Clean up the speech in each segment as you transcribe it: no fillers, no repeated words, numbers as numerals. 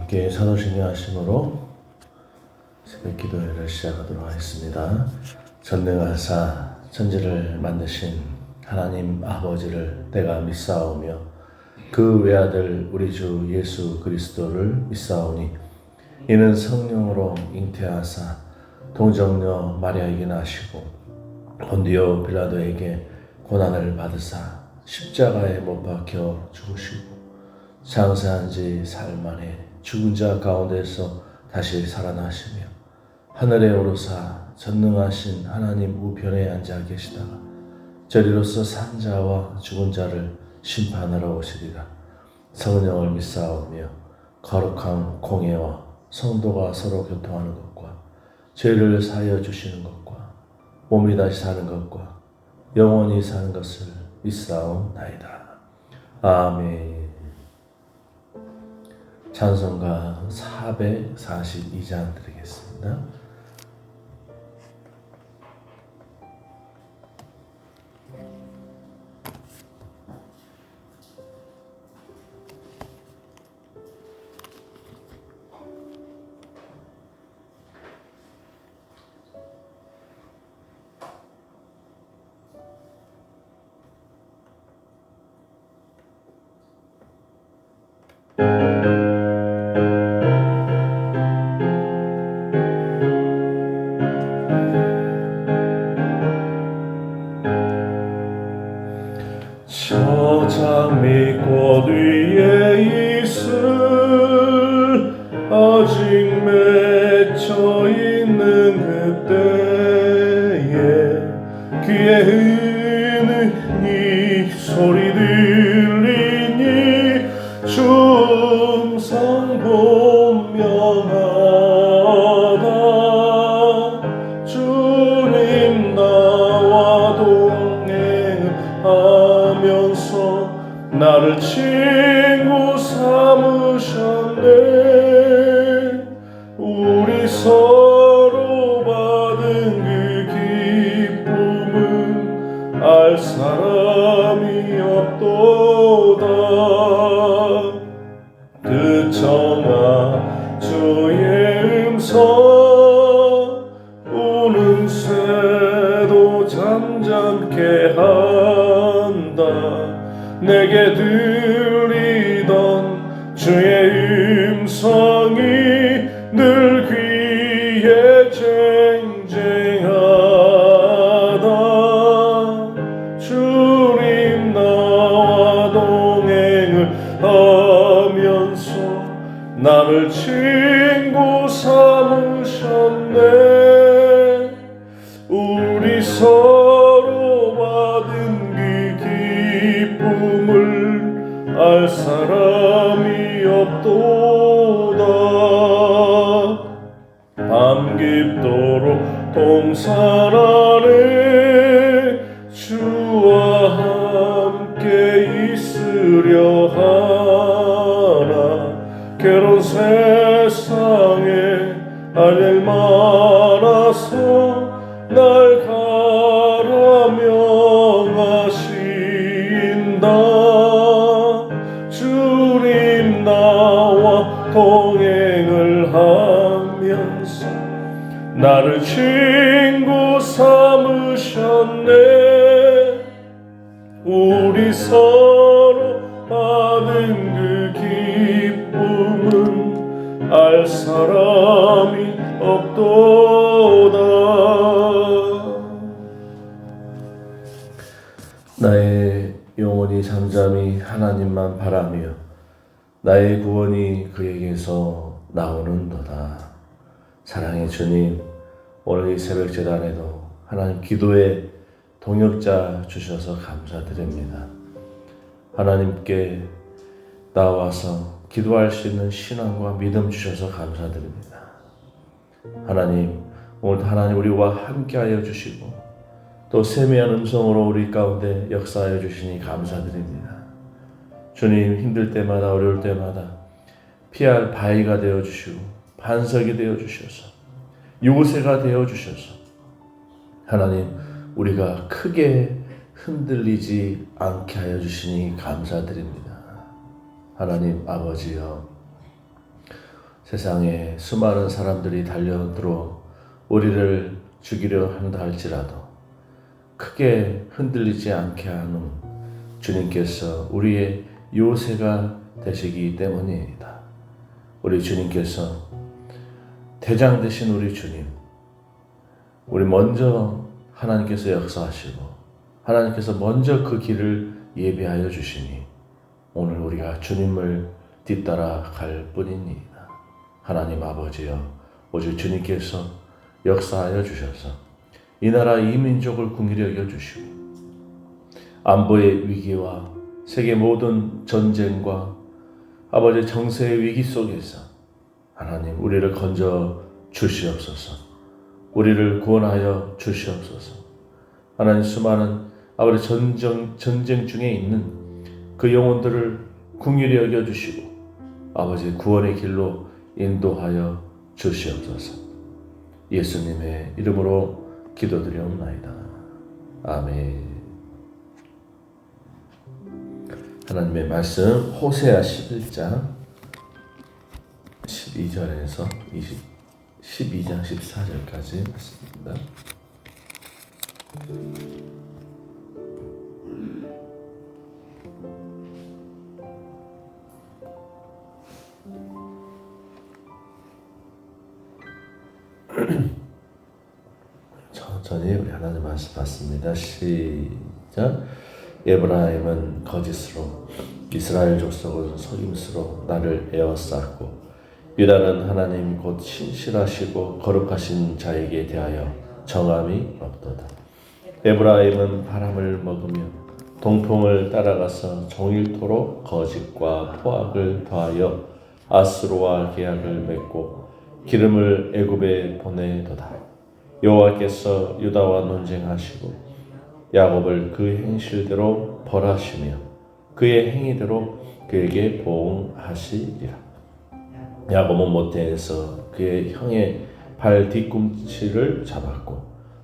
함께 사도신경 하심으로 새벽 기도회를 시작하도록 하겠습니다. 전능하사 천지를 만드신 하나님 아버지를 내가 믿사오며 그 외아들 우리 주 예수 그리스도를 믿사오니 이는 성령으로 잉태하사 동정녀 마리아에게 나시고 본디오 빌라도에게 고난을 받으사 십자가에 못 박혀 죽으시고 장사한 지 사흘 만에 죽은 자 가운데서 다시 살아나시며 하늘에 오르사 전능하신 하나님 우편에 앉아 계시다가 저리로서 산 자와 죽은 자를 심판하러 오시리라. 성령을 믿사오며 거룩한 공예와 성도가 서로 교통하는 것과 죄를 사하여 주시는 것과 몸이 다시 사는 것과 영원히 사는 것을 믿사옵나이다. 아멘. 찬송가 442장 드리겠습니다. 저 장미꽃 위에 있을 아직 맺혀 있는 그때에 귀에 은은히 소리 들리니 충성 본명하다. 주님 나와 동행하면서 나를 친구 삼으셨네. 우리 서로 받은 그 기쁨은 알 사람이 없도다. 그 청아 주의 음성 우는 새도 잠잠케 한다. 내게 들리던 주의 음성이 늘 귀에 쟁쟁하다. 주님 나와 동행을 하면서 나를 친구 삼으셨네. 우리 서로 받은 그 기쁨을 알 사람이 없도다. 밤 깊도록 동산 안에 주와 함께 있으려 하나. 괴로운 세상에 할 일 많아서 날 가라 명하신다. 주님 나와 동행을 하면서 나를 친구 삼으셨네. 우리 서로 받은 그 기쁨은 알 사람이 없도다. 나의 영혼이 잠잠히 하나님만 바라며 나의 구원이 그에게서 나오는도다. 사랑의 주님, 오늘 이 새벽 제단에도 하나님 기도의 동역자 주셔서 감사드립니다. 하나님께 나와서 기도할 수 있는 신앙과 믿음 주셔서 감사드립니다. 하나님, 오늘도 하나님 우리와 함께하여 주시고 또 세미한 음성으로 우리 가운데 역사하여 주시니 감사드립니다. 주님, 힘들 때마다 어려울 때마다 피할 바위가 되어 주시고 반석이 되어 주셔서 요새가 되어 주셔서 하나님 우리가 크게 흔들리지 않게 하여 주시니 감사드립니다. 하나님 아버지여, 세상에 수많은 사람들이 달려들어 우리를 죽이려 한다 할지라도 크게 흔들리지 않게 하는 주님께서 우리의 요새가 되시기 때문입니다. 우리 주님께서 대장 되신 우리 주님, 우리 먼저 하나님께서 역사하시고 하나님께서 먼저 그 길을 예비하여 주시니 오늘 우리가 주님을 뒤따라 갈 뿐입니다. 하나님 아버지여, 오직 주님께서 역사하여 주셔서 이 나라 이 민족을 긍휼히 여겨 주시고 안보의 위기와 세계 모든 전쟁과 아버지 정세의 위기 속에서 하나님 우리를 건져 주시옵소서. 우리를 구원하여 주시옵소서. 하나님 수많은 아버지 전쟁 중에 있는 그 영혼들을 긍휼히 여겨 주시고 아버지 구원의 길로 인도하여 주시옵소서. 예수님의 이름으로 기도드리옵나이다. 아멘. 하나님의 말씀 호세아 11장 12절에서 12장 14절까지 말씀입니다. 천천히 우리 하나님 말씀 받습니다. 시작. 에브라임은 거짓으로 이스라엘 족속은 속임수로 나를 에워쌌고 유다는 하나님 곧 신실하시고 거룩하신 자에게 대하여 정함이 없도다. 에브라임은 바람을 먹으며 동풍을 따라가서 종일토록 거짓과 포악을 더하여 아수르와 계약을 맺고 기름을 애굽에 보내도다. 여호와께서 유다와 논쟁하시고 야곱을 그 행실대로 벌하시며 그의 행위대로 그에게 보응하시리라. 야곱은 모태에서 그의 형의 발 뒤꿈치를 잡았고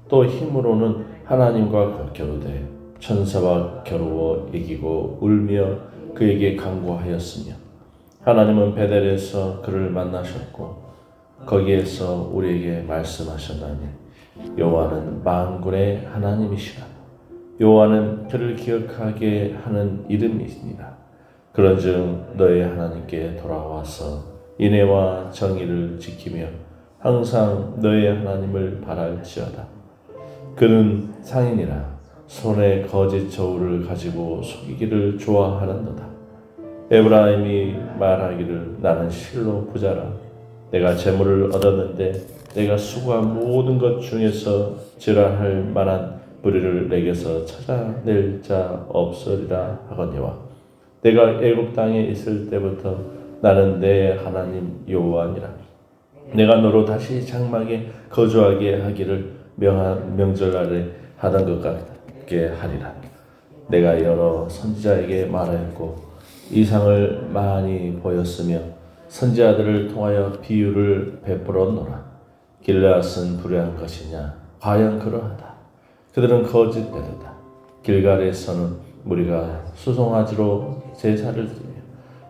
또 힘으로는 하나님과 겨루되 천사와 겨루어 이기고 울며 그에게 간구하였으며 하나님은 베델에서 그를 만나셨고 거기에서 우리에게 말씀하셨나니 여호와는 만군의 하나님이시라. 여호와는 그를 기억하게 하는 이름이니라. 그런즉 너의 하나님께 돌아와서 인애와 정의를 지키며 항상 너의 하나님을 바랄지어다. 그는 상인이라 손에 거짓 저울을 가지고 속이기를 좋아하는도다. 에브라임이 말하기를 나는 실로 부자라. 내가 재물을 얻었는데 내가 수고한 모든 것 중에서 질환할 만한 불의를 내게서 찾아낼 자 없으리라 하거니와 내가 애굽 땅에 있을 때부터 나는 내 하나님 여호와니라. 내가 너로 다시 장막에 거주하게 하기를 명절날에 하던 것 같게 하리라. 내가 여러 선지자에게 말하였고 이상을 많이 보였으며 선지자들을 통하여 비유를 베풀었노라. 길르앗은 불의한 것이냐? 과연 그러하다. 그들은 거짓 배도다. 길갈에서는 무리가 수송아지로 제사를 드리며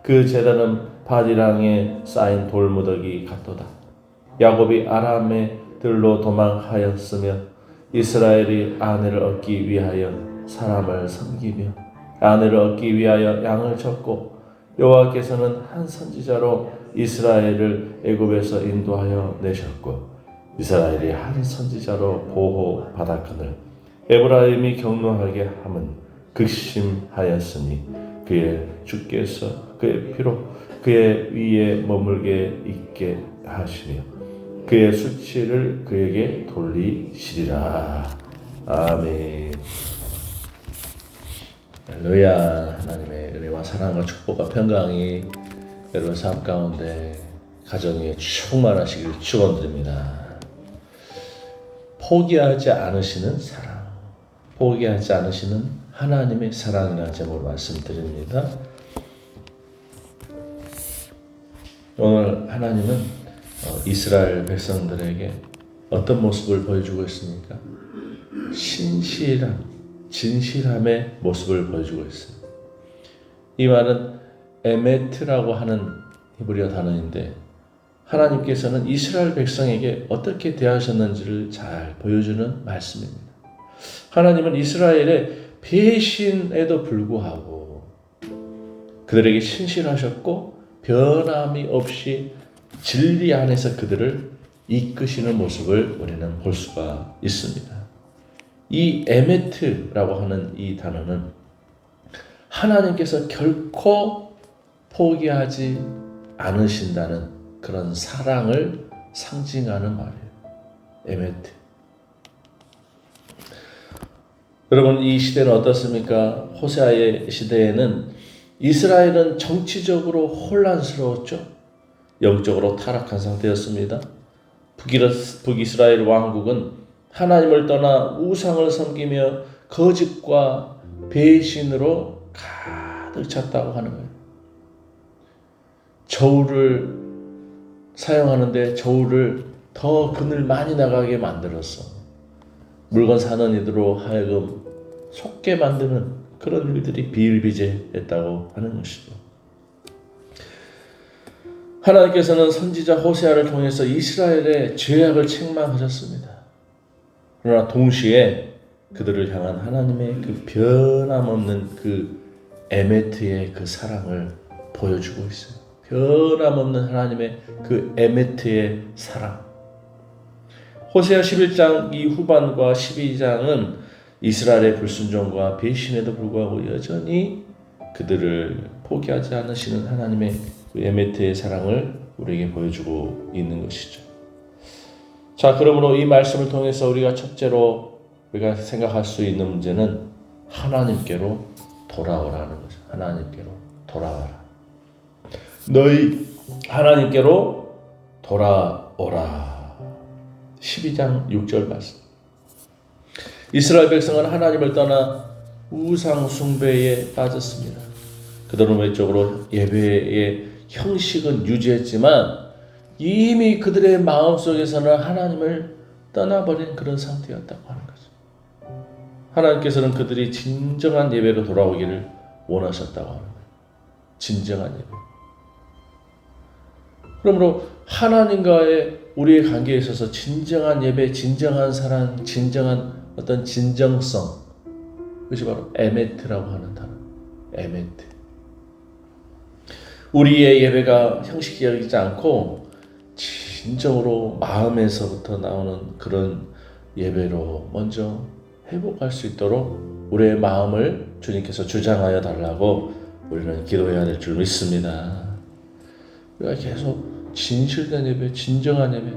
그 제단은 바디랑에 쌓인 돌무더기 같도다. 야곱이 아람의 들로 도망하였으며 이스라엘이 아내를 얻기 위하여 사람을 섬기며 아내를 얻기 위하여 양을 쳤고 여호와께서는 한 선지자로 이스라엘을 애굽에서 인도하여 내셨고 이스라엘이 한 선지자로 보호받았거늘 에브라임이 경노하게 함은 극심하였으니 그의 주께서 그의 피로 그의 위에 머물게 있게 하시며 그의 수치를 그에게 돌리시리라. 아멘. 할렐루야. 하나님의 은혜와 사랑과 축복과 평강이 여러분 삶 가운데 가정에 충만하시길 축원드립니다. 포기하지 않으시는 사랑, 포기하지 않으시는 하나님의 사랑이라는 제목으로 말씀드립니다. 오늘 하나님은 이스라엘 백성들에게 어떤 모습을 보여주고 있습니까? 신실함, 진실함의 모습을 보여주고 있어요. 이 말은 에메트라고 하는 히브리어 단어인데 하나님께서는 이스라엘 백성에게 어떻게 대하셨는지를 잘 보여주는 말씀입니다. 하나님은 이스라엘의 배신에도 불구하고 그들에게 신실하셨고 변함이 없이 진리 안에서 그들을 이끄시는 모습을 우리는 볼 수가 있습니다. 이 에메트라고 하는 이 단어는 하나님께서 결코 포기하지 않으신다는 그런 사랑을 상징하는 말이에요. 에메트. 여러분, 이 시대는 어떻습니까? 호세아의 시대에는 이스라엘은 정치적으로 혼란스러웠죠. 영적으로 타락한 상태였습니다. 북이스라엘 왕국은 하나님을 떠나 우상을 섬기며 거짓과 배신으로 가득 찼다고 하는 거예요. 저울을 사용하는데 저울을 더 그늘 많이 나가게 만들었어. 물건 사는 이들로 하여금 속게 만드는 그런 일들이 비일비재했다고 하는 것이죠. 하나님께서는 선지자 호세아를 통해서 이스라엘의 죄악을 책망하셨습니다. 그러나 동시에 그들을 향한 하나님의 그 변함없는 그 에메트의 그 사랑을 보여주고 있어요. 변함없는 하나님의 그 에메트의 사랑. 호세아 11장 이 후반과 12장은 이스라엘의 불순종과 배신에도 불구하고 여전히 그들을 포기하지 않으시는 하나님의 그 에메트의 사랑을 우리에게 보여주고 있는 것이죠. 자, 그러므로 이 말씀을 통해서 우리가 첫째로 우리가 생각할 수 있는 문제는 하나님께로 돌아오라는 거죠. 하나님께로 돌아와라. 너희 하나님께로 돌아오라. 12장 6절 말씀. 이스라엘 백성은 하나님을 떠나 우상 숭배에 빠졌습니다. 그들은 외적으로 예배의 형식은 유지했지만 이미 그들의 마음속에서는 하나님을 떠나버린 그런 상태였다고 하는 거죠. 하나님께서는 그들이 진정한 예배로 돌아오기를 원하셨다고 하는 거예요. 진정한 예배. 그러므로 하나님과의 우리의 관계에 있어서 진정한 예배, 진정한 사랑, 진정한 어떤 진정성, 그것이 바로 에메트라고 하는 단어. 에메트. 우리의 예배가 형식적이지 않고 진정으로 마음에서부터 나오는 그런 예배로 먼저 회복할 수 있도록 우리의 마음을 주님께서 주장하여 달라고 우리는 기도해야 될 줄 믿습니다. 우리가 계속 진실된 예배, 진정한 예배,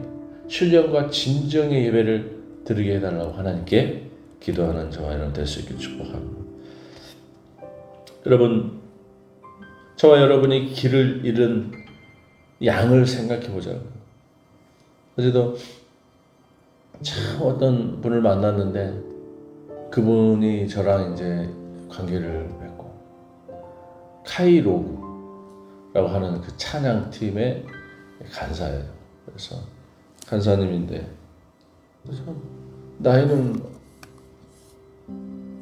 신령과 진정의 예배를 드리게 해달라고 하나님께 기도하는 저와 여러분 될 수 있기를 축복합니다. 여러분, 저와 여러분이 길을 잃은 양을 생각해 보자고요. 어제도 참 어떤 분을 만났는데 그분이 저랑 이제 관계를 맺고 카이로라고 하는 그 찬양팀의 간사예요. 그래서 간사님인데 나이는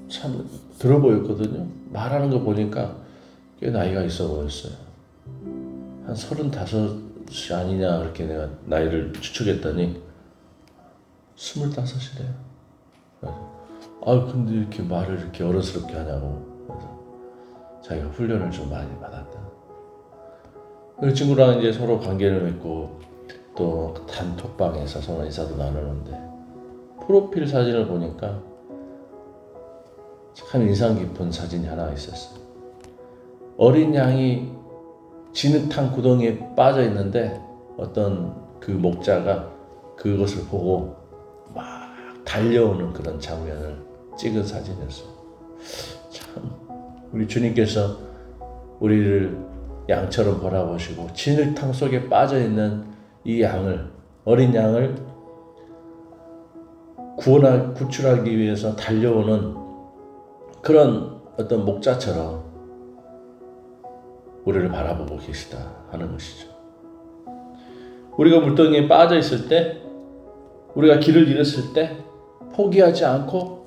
참 들어 보였거든요. 말하는 거 보니까 꽤 나이가 있어 보였어요. 한 35이 아니냐 그렇게 내가 나이를 추측했더니 25이래요. 근데 이렇게 말을 이렇게 어른스럽게 하냐고. 그래서 자기가 훈련을 좀 많이 받았다. 그 친구랑 이제 서로 관계를 맺고 또 단톡방에서 서로 인사도 나누는데 프로필 사진을 보니까 참 인상 깊은 사진이 하나 있었어요. 어린 양이 진흙탕 구덩이에 빠져 있는데 어떤 그 목자가 그것을 보고 막 달려오는 그런 장면을 찍은 사진이었어요. 참 우리 주님께서 우리를 양처럼 바라보시고 진흙탕 속에 빠져 있는 이 양을, 어린 양을 구출하기 위해서 달려오는 그런 어떤 목자처럼 우리를 바라보고 계시다 하는 것이죠. 우리가 물동이에 빠져 있을 때, 우리가 길을 잃었을 때 포기하지 않고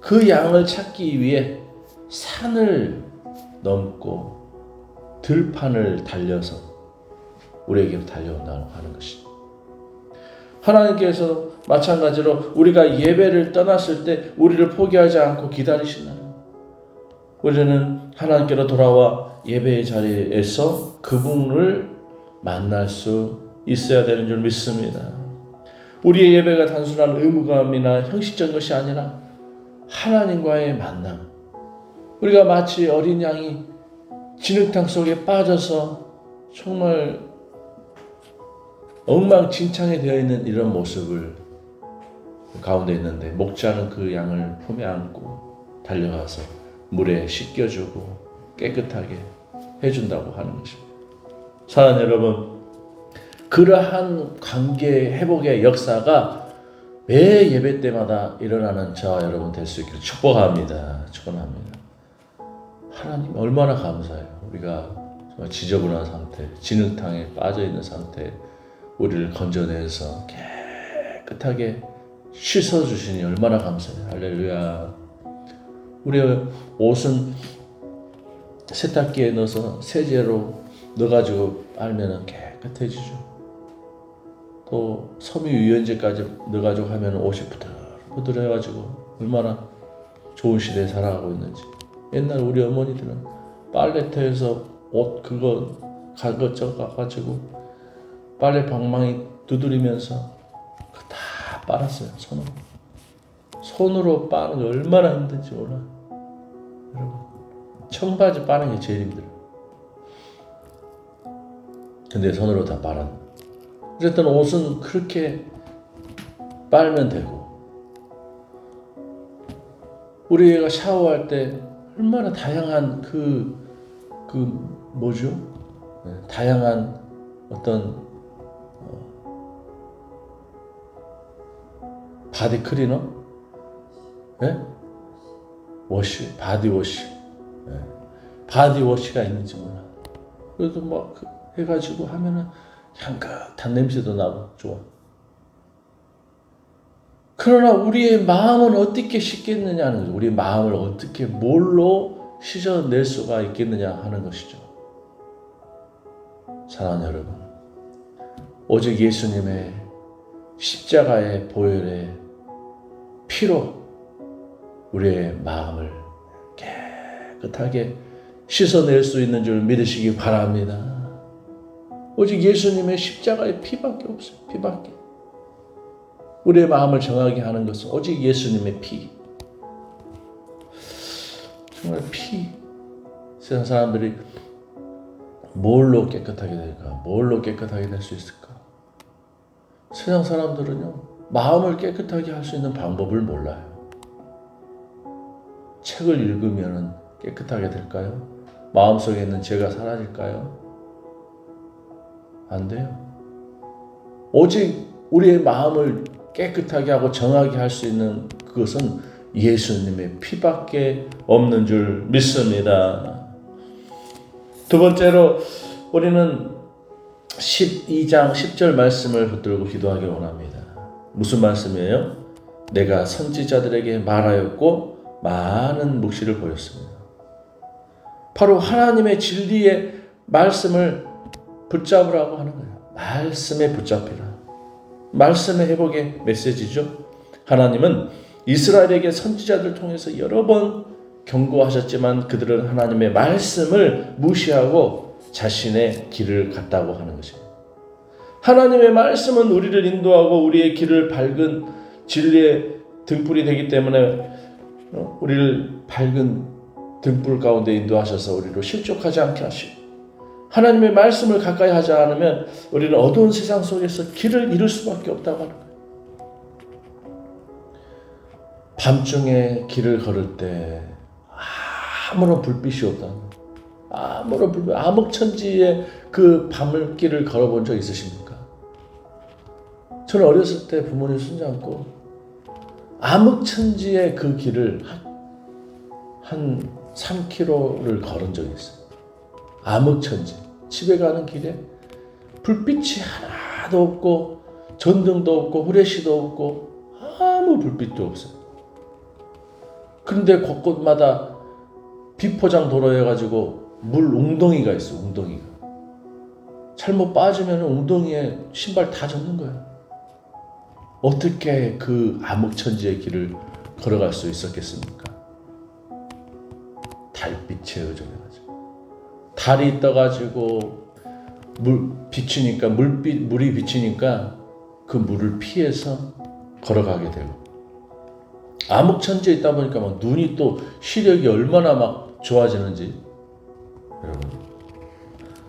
그 양을 찾기 위해 산을 넘고 들판을 달려서 우리에게 달려온다고 하는 것이죠. 하나님께서 마찬가지로 우리가 예배를 떠났을 때 우리를 포기하지 않고 기다리신다는, 우리는 하나님께로 돌아와 예배의 자리에서 그분을 만날 수 있어야 되는 줄 믿습니다. 우리의 예배가 단순한 의무감이나 형식적인 것이 아니라 하나님과의 만남, 우리가 마치 어린 양이 진흙탕 속에 빠져서 정말 엉망진창이 되어 있는 이런 모습을 가운데 있는데, 목자는 그 양을 품에 안고 달려가서 물에 씻겨주고 깨끗하게 해준다고 하는 것입니다. 사랑하는 여러분, 그러한 관계 회복의 역사가 매 예배 때마다 일어나는 저와 여러분 될 수 있기를 축복합니다. 축원합니다. 하나님 얼마나 감사해요. 우리가 정말 지저분한 상태, 진흙탕에 빠져있는 상태, 우리를 건져내서 깨끗하게 씻어주시니 얼마나 감사해요. 할렐루야. 우리의 옷은 세탁기에 넣어서 세제로 넣어가지고 빨면 깨끗해지죠. 또 섬유유연제까지 넣어가지고 하면 옷이 부들부들해가지고 얼마나 좋은 시대에 살아가고 있는지. 옛날 우리 어머니들은 빨래터에서 옷 그거 가것저것 가가지고 빨래 방망이 두드리면서 다 빨았어요. 손으로 빠는 게 얼마나 힘든지 몰라. 여러분, 청바지 빠는 게 제일 힘들어요. 근데 손으로 다 빨았네. 어쨌든 옷은 그렇게 빨면 되고, 우리가 샤워할 때 얼마나 다양한 뭐죠? 다양한 어떤 바디 클리너, 워시, 바디워시, 바디워시가 있는지 몰라. 그래도 막 해가지고 하면은 향긋한 냄새도 나고 좋아. 그러나 우리의 마음은 어떻게 씻겠느냐는 거죠. 우리의 마음을 어떻게 뭘로 씻어낼 수가 있겠느냐 하는 것이죠. 사랑하는 여러분, 오직 예수님의 십자가의 보혈의 피로 우리의 마음을 깨끗하게 씻어낼 수 있는 줄 믿으시기 바랍니다. 오직 예수님의 십자가의 피밖에 없어요. 피밖에. 우리의 마음을 정하게 하는 것은 오직 예수님의 피. 정말 피. 세상 사람들이 뭘로 깨끗하게 될까? 뭘로 깨끗하게 될 수 있을까? 세상 사람들은요, 마음을 깨끗하게 할 수 있는 방법을 몰라요. 책을 읽으면 깨끗하게 될까요? 마음속에 있는 죄가 사라질까요? 안 돼요. 오직 우리의 마음을 깨끗하게 하고 정하게 할 수 있는 그것은 예수님의 피밖에 없는 줄 믿습니다. 두 번째로 우리는 12장 10절 말씀을 붙들고 기도하기 원합니다. 무슨 말씀이에요? 내가 선지자들에게 말하였고 많은 묵시를 보였습니다. 바로 하나님의 진리의 말씀을 붙잡으라고 하는 거예요. 말씀에 붙잡히라. 말씀의 회복의 메시지죠. 하나님은 이스라엘에게 선지자들을 통해서 여러 번 경고하셨지만 그들은 하나님의 말씀을 무시하고 자신의 길을 갔다고 하는 것입니다. 하나님의 말씀은 우리를 인도하고 우리의 길을 밝은 진리의 등불이 되기 때문에 우리를 밝은 등불 가운데 인도하셔서 우리로 실족하지 않게 하시고, 하나님의 말씀을 가까이 하지 않으면 우리는 어두운 세상 속에서 길을 잃을 수밖에 없다고 하는 거예요. 밤중에 길을 걸을 때 아무런 불빛이 없다. 아무런 불빛, 암흑천지의 그 밤길을 걸어본 적 있으십니까? 저는 어렸을 때 부모님 손잡고 암흑천지의 그 길을 한 3km를 걸은 적이 있어요. 암흑천지. 집에 가는 길에 불빛이 하나도 없고 전등도 없고 후레쉬도 없고 아무 불빛도 없어요. 그런데 곳곳마다 비포장 도로여가지고 물 웅덩이가 있어. 웅덩이가 잘못 빠지면 웅덩이에 신발 다 젖는 거예요. 어떻게 그 암흑천지의 길을 걸어갈 수 있었겠습니까? 달빛에 의존해가지고, 달이 떠가지고 물이 비치니까 그 물을 피해서 걸어가게 되고, 암흑천지에 있다 보니까 막 눈이 또 시력이 얼마나 막 좋아지는지. 여러분,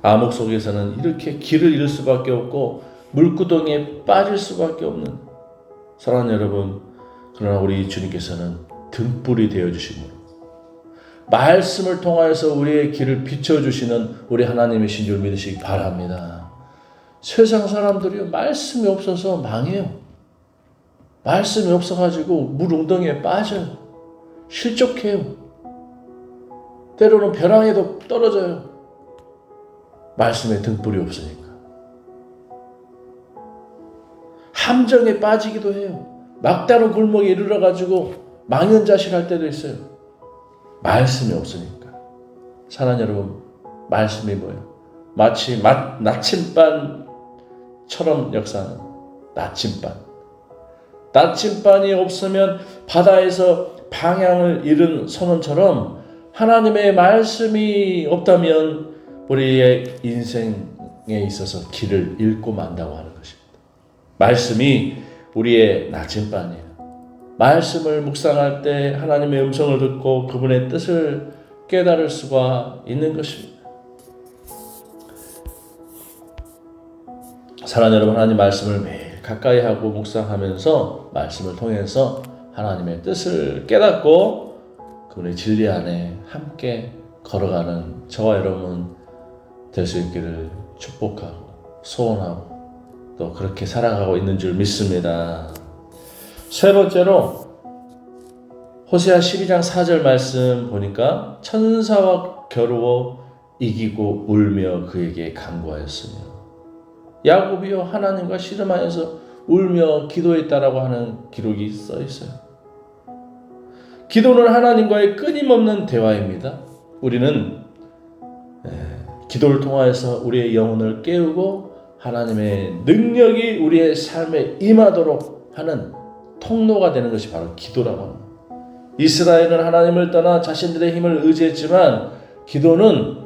암흑 속에서는 이렇게 길을 잃을 수밖에 없고 물구덩이에 빠질 수밖에 없는, 사랑하는 여러분, 그러나 우리 주님께서는 등불이 되어주심으로 말씀을 통하여서 우리의 길을 비춰주시는 우리 하나님이신 줄 믿으시기 바랍니다. 세상 사람들이요, 말씀이 없어서 망해요. 말씀이 없어가지고 물 웅덩이에 빠져요. 실족해요. 때로는 벼랑에도 떨어져요. 말씀에 등불이 없으니까. 함정에 빠지기도 해요. 막다른 골목에 이르러가지고 망연자실할 때도 있어요. 말씀이 없으니까. 사랑하는 여러분, 말씀이 뭐예요? 마치 나침반처럼 역사하는 나침반. 나침반이 없으면 바다에서 방향을 잃은 선원처럼 하나님의 말씀이 없다면 우리의 인생에 있어서 길을 잃고 만다고 하는 것입니다. 말씀이 우리의 나침반이에요. 말씀을 묵상할 때 하나님의 음성을 듣고 그분의 뜻을 깨달을 수가 있는 것입니다. 사랑하는 여러분, 하나님 말씀을 매일 가까이 하고 묵상하면서 말씀을 통해서 하나님의 뜻을 깨닫고 그분의 진리 안에 함께 걸어가는 저와 여러분 될 수 있기를 축복하고 소원하고 또 그렇게 살아가고 있는 줄 믿습니다. 세 번째로 호세아 12장 4절 말씀 보니까 천사와 겨루어 이기고 울며 그에게 간구하였으며, 야곱이요 하나님과 씨름하여서 울며 기도했다라고 하는 기록이 써 있어요. 기도는 하나님과의 끊임없는 대화입니다. 우리는 기도를 통하여서 우리의 영혼을 깨우고 하나님의 능력이 우리의 삶에 임하도록 하는 통로가 되는 것이 바로 기도라고 합니다. 이스라엘은 하나님을 떠나 자신들의 힘을 의지했지만 기도는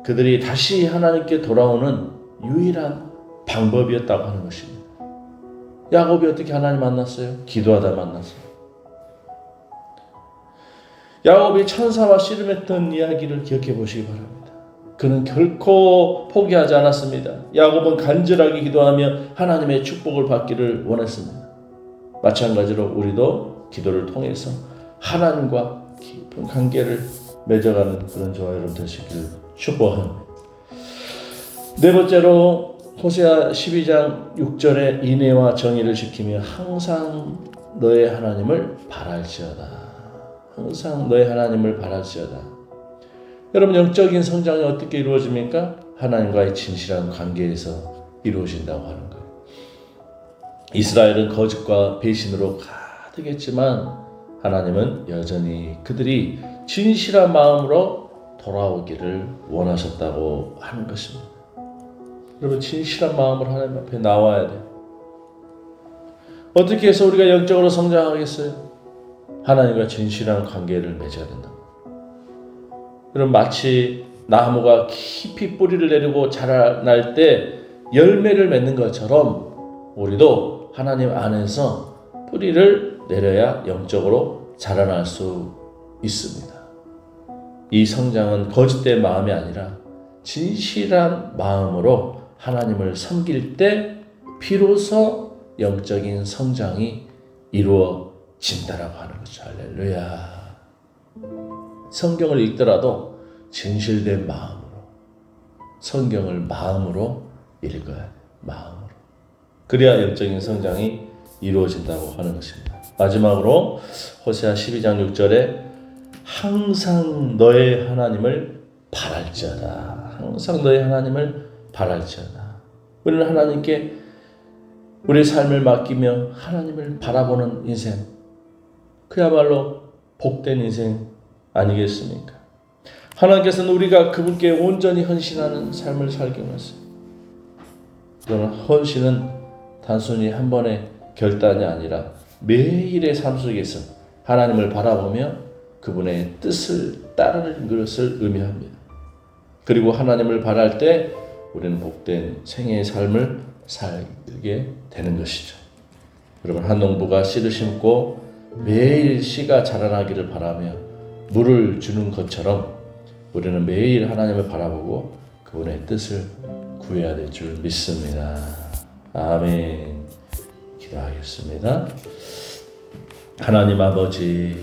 그들이 다시 하나님께 돌아오는 유일한 방법이었다고 하는 것입니다. 야곱이 어떻게 하나님 만났어요? 기도하다 만났어요. 야곱이 천사와 씨름했던 이야기를 기억해 보시기 바랍니다. 그는 결코 포기하지 않았습니다. 야곱은 간절하게 기도하며 하나님의 축복을 받기를 원했습니다. 마찬가지로 우리도 기도를 통해서 하나님과 깊은 관계를 맺어가는 그런 저와 여러분 되시기를 축복합니다. 네 번째로 호세아 12장 6절에 인애와 정의를 지키며 항상 너의 하나님을 바랄지어다. 항상 너의 하나님을 바랄지어다. 여러분, 영적인 성장이 어떻게 이루어집니까? 하나님과의 진실한 관계에서 이루어진다고 하는 거예요. 이스라엘은 거짓과 배신으로 가득했지만 하나님은 여전히 그들이 진실한 마음으로 돌아오기를 원하셨다고 하는 것입니다. 여러분, 진실한 마음으로 하나님 앞에 나와야 돼요. 어떻게 해서 우리가 영적으로 성장하겠어요? 하나님과 진실한 관계를 맺어야 된다. 여러분, 마치 나무가 깊이 뿌리를 내리고 자라날 때 열매를 맺는 것처럼 우리도 하나님 안에서 뿌리를 내려야 영적으로 자라날 수 있습니다. 이 성장은 거짓된 마음이 아니라 진실한 마음으로 하나님을 섬길 때 비로소 영적인 성장이 이루어진다라고 하는 거죠. 할렐루야. 성경을 읽더라도 진실된 마음으로, 성경을 마음으로 읽어야 돼요. 마음으로. 그래야 영적인 성장이 이루어진다고 하는 것입니다. 마지막으로 호세아 12장 6절에 항상 너의 하나님을 바랄지어다. 항상 너의 하나님을 바랄지어다. 우리는 하나님께 우리의 삶을 맡기며 하나님을 바라보는 인생, 그야말로 복된 인생 아니겠습니까? 하나님께서는 우리가 그분께 온전히 헌신하는 삶을 살게 하셨어요. 그러나 헌신은 단순히 한 번의 결단이 아니라 매일의 삶 속에서 하나님을 바라보며 그분의 뜻을 따르는 것을 의미합니다. 그리고 하나님을 바랄 때 우리는 복된 생애의 삶을 살게 되는 것이죠. 여러분, 한 농부가 씨를 심고 매일 씨가 자라나기를 바라며 물을 주는 것처럼 우리는 매일 하나님을 바라보고 그분의 뜻을 구해야 될 줄 믿습니다. 아멘. 기도하겠습니다. 하나님 아버지,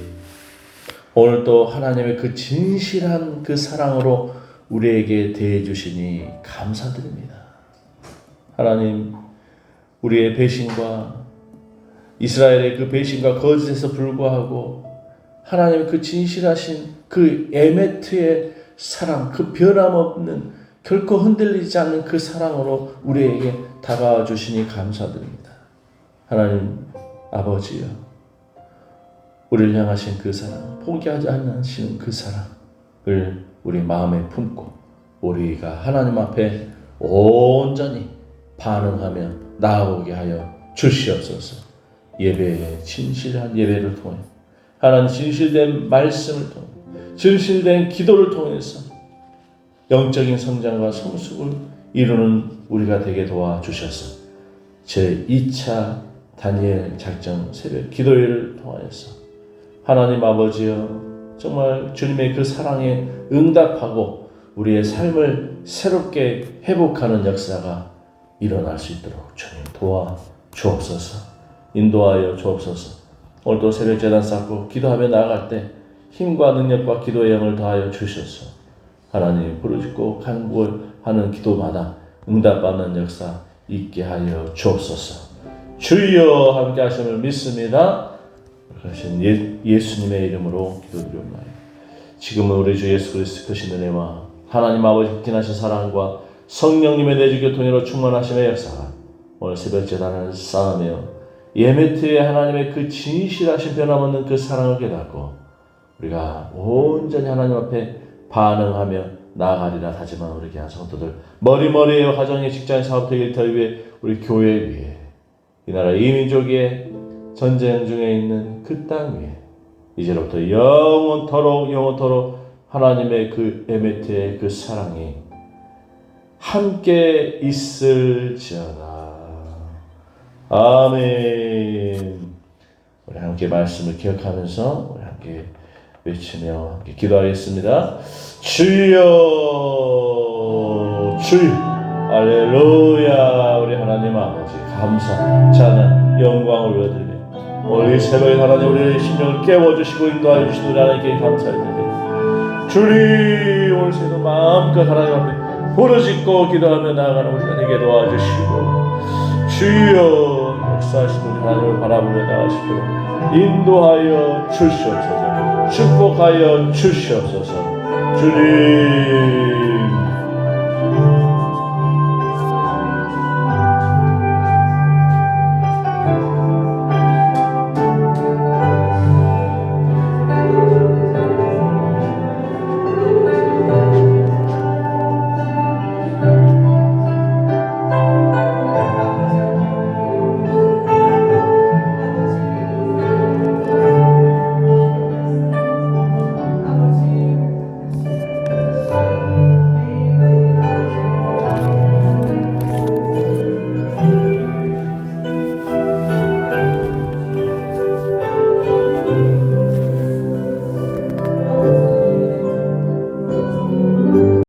오늘 또 하나님의 그 진실한 그 사랑으로 우리에게 대해 주시니 감사드립니다. 하나님, 우리의 배신과 이스라엘의 그 배신과 거짓에서 불구하고 하나님의 그 진실하신 그 에메트의 사랑, 그 변함없는 결코 흔들리지 않는 그 사랑으로 우리에게 다가와 주시니 감사드립니다. 하나님 아버지여, 우리를 향하신 그 사랑, 포기하지 않으시는 그 사랑을 우리 마음에 품고 우리가 하나님 앞에 온전히 반응하며 나아오게 하여 주시옵소서. 예배에 진실한 예배를 통해 하나님 진실된 말씀을 통해 진실된 기도를 통해서 영적인 성장과 성숙을 이루는 우리가 되게 도와주셔서 제2차 다니엘 작정 새벽 기도회를 통하여서 하나님 아버지여, 정말 주님의 그 사랑에 응답하고 우리의 삶을 새롭게 회복하는 역사가 일어날 수 있도록 주님 도와주옵소서. 인도하여 주옵소서. 오늘도 새벽 제단 쌓고 기도하며 나아갈 때 힘과 능력과 기도의 영을 더하여 주셔서 하나님 부르짖고 간구하는 기도마다 응답받는 역사 있게 하여 주옵소서. 주여 함께 하심을 믿습니다. 그러신 예수님의 이름으로 기도드립니다. 지금은 우리 주 예수 그리스도 크신 은혜와 하나님 아버지 극진하신 사랑과 성령님의 내주 교통으로 충만하심의 역사가 오늘 새벽 제단을 쌓으며 예메트의 하나님의 그 진실하신 변함없는 그 사랑을 깨닫고 우리가 온전히 하나님 앞에 반응하며 나아가리라 다짐한 우리 귀한 성도들, 머리머리의 가정의 직장의 사업의 일터 위에 우리 교회 위에 이 나라 이민족 위에 전쟁 중에 있는 그 땅 위에 이제로부터 영원토록 하나님의 그 에메트의 그 사랑이 함께 있을지어다. 아멘. 우리 함께 말씀을 기억하면서 우리 함께 외치며 함께 기도하겠습니다. 주여, 주여, 할렐루야. 우리 하나님 아버지 감사, 찬양, 영광을 올려드리며 오늘 이 새벽에 하나님 우리의 심령을 깨워주시고 인도하여 주신 우리 하나님께 감사드립니다. 주님, 오늘 새벽 마음껏 하나님 앞에 부르짖고 기도하며 나아가는 우리가 되게 도와주시고 주여 역사하시는 하나님을 바라보며 나아가시도록 인도하여 주시옵소서. 축복하여 주시옵소서. 주님